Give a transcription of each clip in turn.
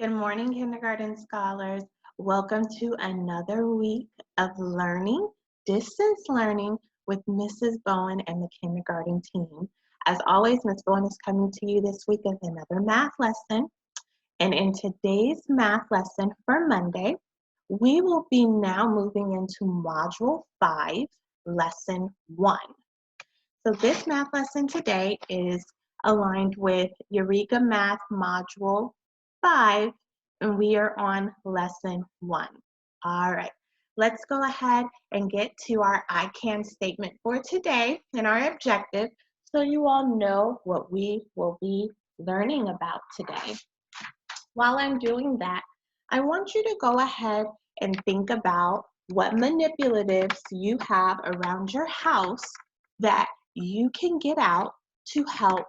Good morning, kindergarten scholars. Welcome to another week of learning, distance learning with Mrs. Bowen and the kindergarten team. As always, Ms. Bowen is coming to you this week with another math lesson. And in today's math lesson for Monday, we will be now moving into Module 5, Lesson 1. So this math lesson today is aligned with Eureka Math Module 5, and we are on Lesson 1. All right, let's go ahead and get to our I can statement for today and our objective so you all know what we will be learning about today. While I'm doing that, I want you to go ahead and think about what manipulatives you have around your house that you can get out to help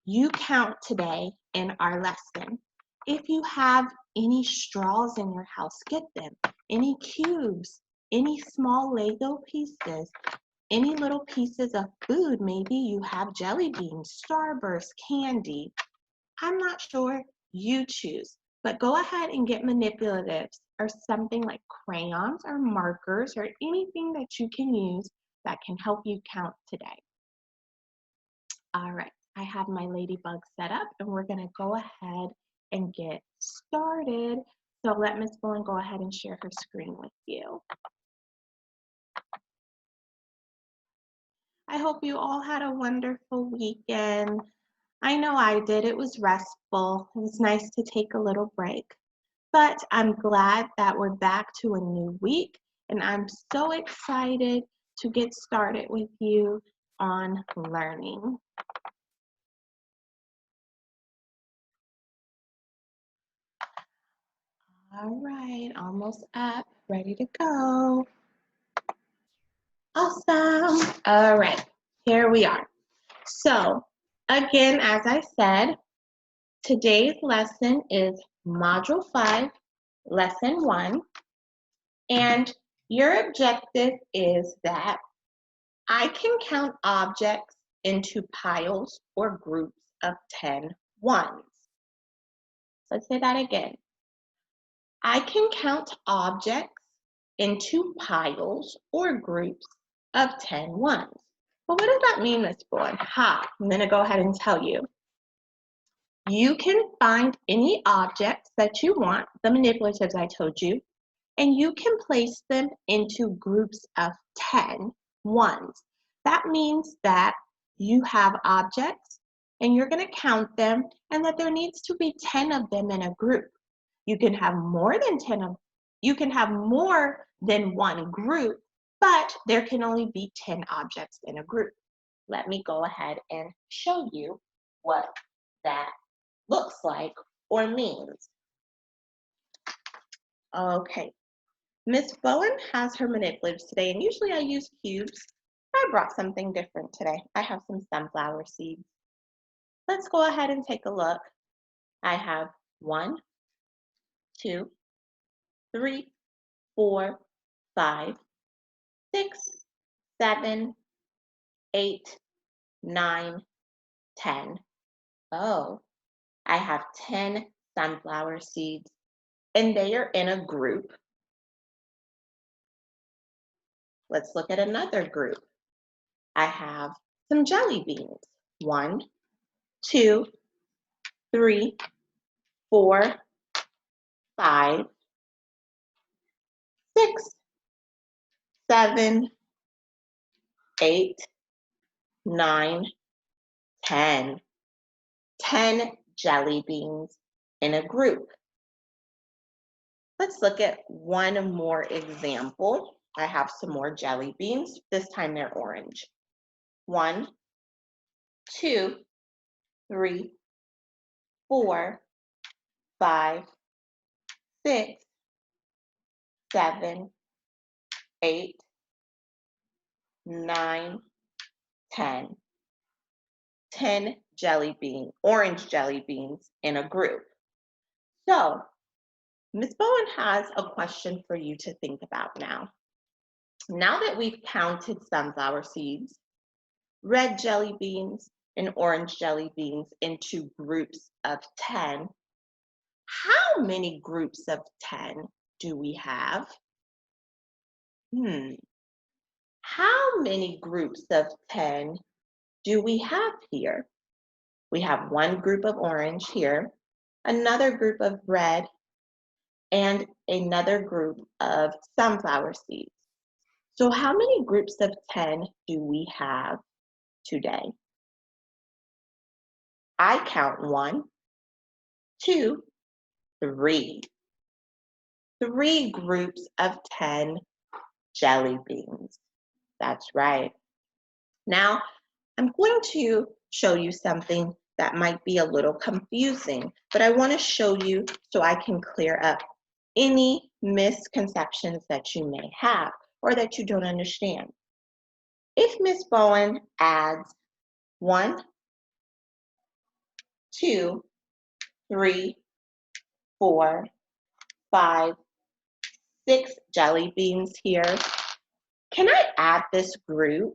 you count today in our lesson. If you have any straws in your house, get them. Any cubes, any small Lego pieces, any little pieces of food, maybe you have jelly beans, Starburst, candy. I'm not sure, you choose. But go ahead and get manipulatives or something like crayons or markers or anything that you can use that can help you count today. All right, I have my ladybug set up and we're gonna go ahead and get started. So let Ms. Bowen go ahead and share her screen with you. I hope you all had a wonderful weekend. I know I did. It was restful. It was nice to take a little break. But I'm glad that we're back to a new week, and I'm so excited to get started with you on learning. All right, almost up, ready to go. Awesome. All right, here we are. So, again, as I said, today's lesson is Module 5, Lesson 1, and your objective is that I can count objects into piles or groups of 10 ones. Let's say that again. I can count objects into piles or groups of 10 ones. Well, what does that mean, Miss Bowen? I'm going to go ahead and tell you. You can find any objects that you want, the manipulatives I told you, and you can place them into groups of 10 ones. That means that you have objects and you're going to count them and that there needs to be 10 of them in a group. You can have more than 10 of you can have more than one group, but there can only be 10 objects in a group. Let me go ahead and show you what that looks like or means. Okay, Miss Bowen has her manipulatives today, and usually I use cubes. I brought something different today. I have some sunflower seeds. Let's go ahead and take a look. I have 1, 2, 3, 4, 5, 6, 7, 8, 9, 10. Oh, I have 10 sunflower seeds, and they are in a group. Let's look at another group. I have some jelly beans. 1, 2, 3, 4, 5, 6, 7, 8, 9, 10. 10 jelly beans in a group. Let's look at one more example. I have some more jelly beans. This time they're orange. 1, 2, 3, 4, 5, 6, 7, 8, 9, 10. 10 orange jelly beans in a group. So, Ms. Bowen has a question for you to think about now. Now that we've counted sunflower seeds, red jelly beans, and orange jelly beans into groups of 10, How many groups of 10 do we have? How many groups of 10 do we have here? We have one group of orange here, another group of red, and another group of sunflower seeds. So how many groups of 10 do we have today? I count 1, 2, 3. 3 groups of 10 jelly beans. That's right. Now, I'm going to show you something that might be a little confusing, but I want to show you so I can clear up any misconceptions that you may have or that you don't understand. If Miss Bowen adds 1, 2, 3, 4, 5, 6 jelly beans here, can I add this group?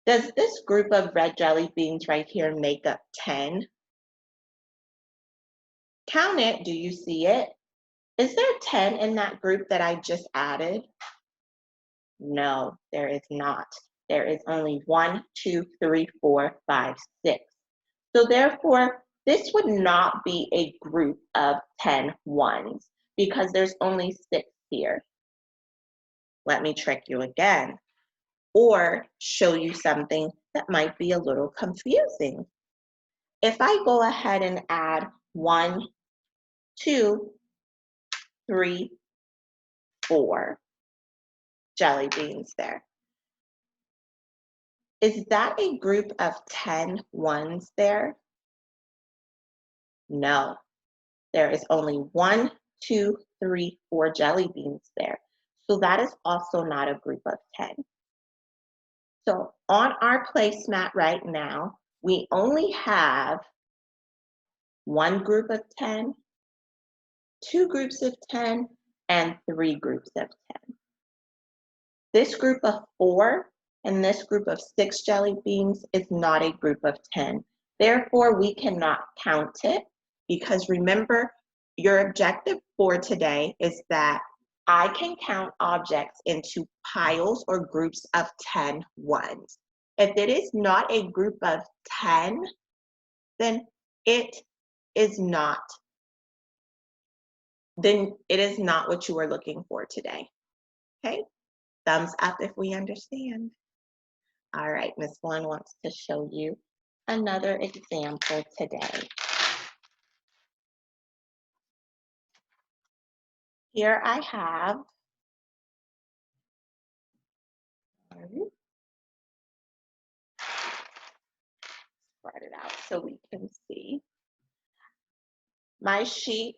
Does this group of red jelly beans right here make up 10? Count it. Do you see it? Is there 10 in that group that I just added? No, there is not. There is only 1, 2, 3, 4, 5, 6. So therefore, this would not be a group of 10 ones because there's only 6 here. Let me trick you again or show you something that might be a little confusing. If I go ahead and add 1, 2, 3, 4 jelly beans there, is that a group of 10 ones there? No, there is only 1, 2, 3, 4 jelly beans there. So that is also not a group of 10. So on our placemat right now, we only have 1 group of 10, 2 groups of 10, and 3 groups of 10. This group of 4 and this group of 6 jelly beans is not a group of 10. Therefore, we cannot count it because remember, your objective for today is that I can count objects into piles or groups of 10 ones. If it is not a group of 10, then it is not what you are looking for today. Okay? Thumbs up if we understand. All right, Miss One wants to show you another example today. Here I have spread it out so we can see my sheet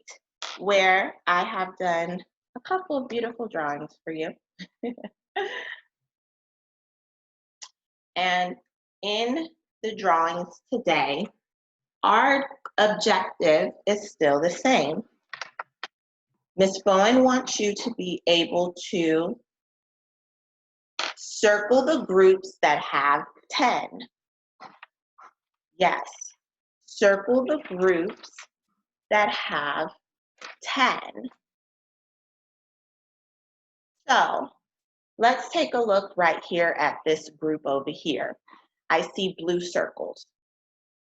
where I have done a couple of beautiful drawings for you. And in the drawings today, our objective is still the same. Miss Bowen wants you to be able to circle the groups that have 10. Yes, circle the groups that have 10. So let's take a look right here at this group over here. I see blue circles.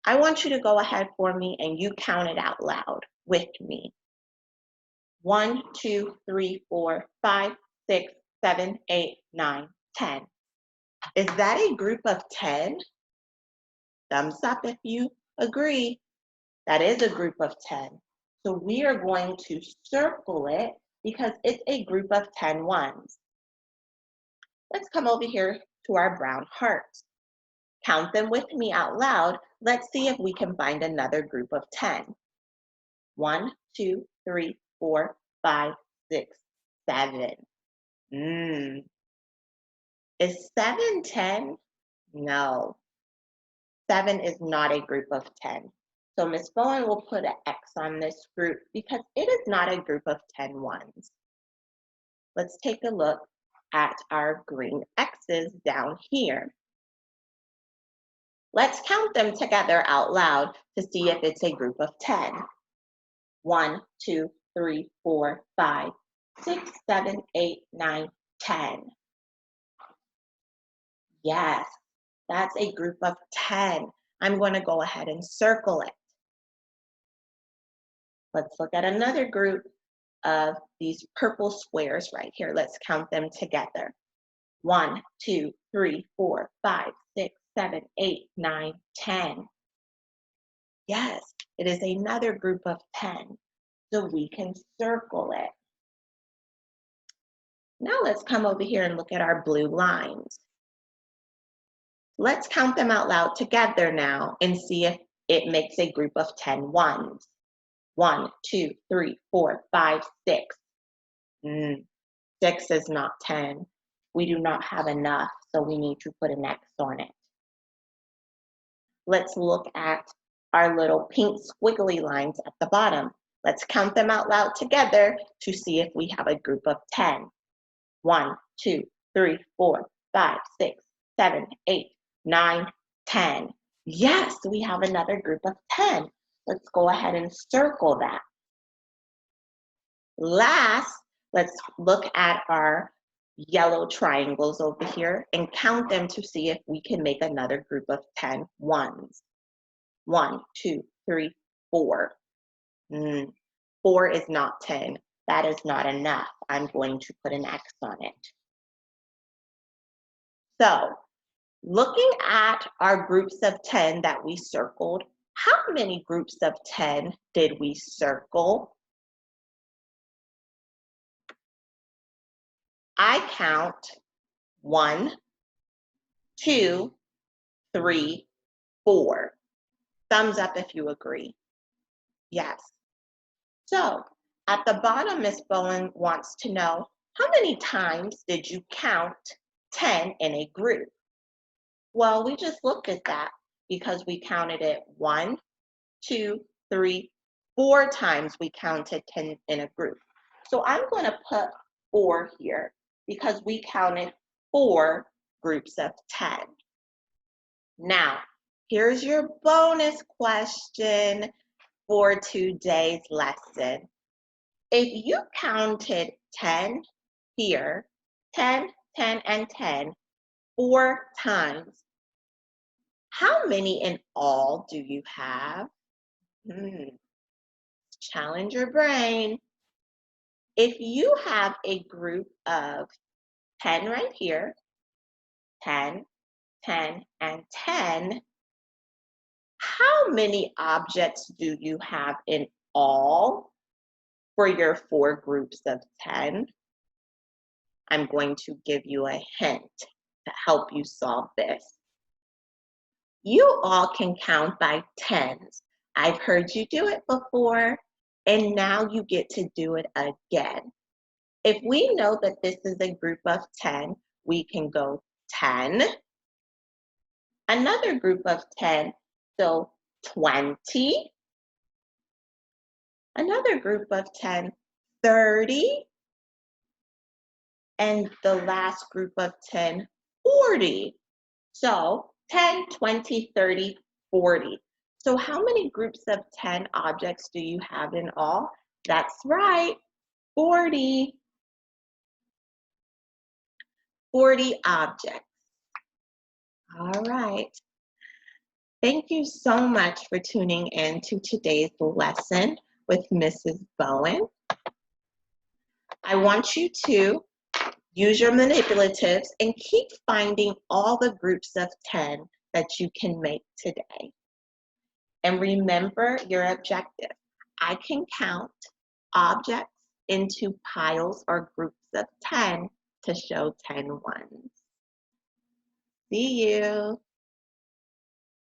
I want you to go ahead for me and you count it out loud with me. 1, 2, 3, 4, 5, 6, 7, 8, 9, 10. Is that a group of 10? Thumbs up if you agree. That is a group of 10. So we are going to circle it because it's a group of 10 ones. Let's come over here to our brown hearts. Count them with me out loud. Let's see if we can find another group of 10. 1, 2, 3, 4, 5, 6, 7. Is 7 10? No. 7 is not a group of 10. So Miss Bowen will put an X on this group because it is not a group of 10 ones. Let's take a look at our green X's down here. Let's count them together out loud to see if it's a group of 10. 1, 2, 3, 4, 5, 6, 7, 8, 9, 10. Yes, that's a group of 10. I'm going to go ahead and circle it. Let's look at another group of these purple squares right here. Let's count them together. 1, 2, 3, 4, 5, 6, 7, 8, 9, 10. Yes, it is another group of 10. So we can circle it. Now let's come over here and look at our blue lines. Let's count them out loud together now and see if it makes a group of 10 ones. 1, 2, 3, 4, 5, 6. 6 is not 10. We do not have enough, so we need to put an X on it. Let's look at our little pink squiggly lines at the bottom. Let's count them out loud together to see if we have a group of 10. 1, 2, 3, 4, 5, 6, 7, 8, 9, 10. Yes, we have another group of 10. Let's go ahead and circle that. Last, let's look at our yellow triangles over here and count them to see if we can make another group of 10 ones. 1, 2, 3, 4. 4 is not 10. That is not enough. I'm going to put an X on it. So, looking at our groups of 10 that we circled, how many groups of 10 did we circle? I count 1, 2, 3, 4. Thumbs up if you agree. Yes. So, at the bottom, Miss Bowen wants to know, how many times did you count 10 in a group? Well, we just looked at that because we counted it 1, 2, 3, 4 times we counted 10 in a group. So I'm going to put 4 here because we counted 4 groups of 10. Now, here's your bonus question for today's lesson. If you counted 10 here, 10, 10, and 10, 4 times, how many in all do you have? Challenge your brain. If you have a group of 10 right here, 10, 10, and 10, how many objects do you have in all for your 4 groups of 10? I'm going to give you a hint to help you solve this. You all can count by tens. I've heard you do it before, and now you get to do it again. If we know that this is a group of 10, we can go 10, another group of 10, so 20, another group of 10, 30, and the last group of 10, 40. So 10, 20, 30, 40. So how many groups of 10 objects do you have in all? That's right, 40. 40 objects. All right. Thank you so much for tuning in to today's lesson with Mrs. Bowen. I want you to use your manipulatives and keep finding all the groups of 10 that you can make today. And remember your objective. I can count objects into piles or groups of 10 to show 10 ones. See you.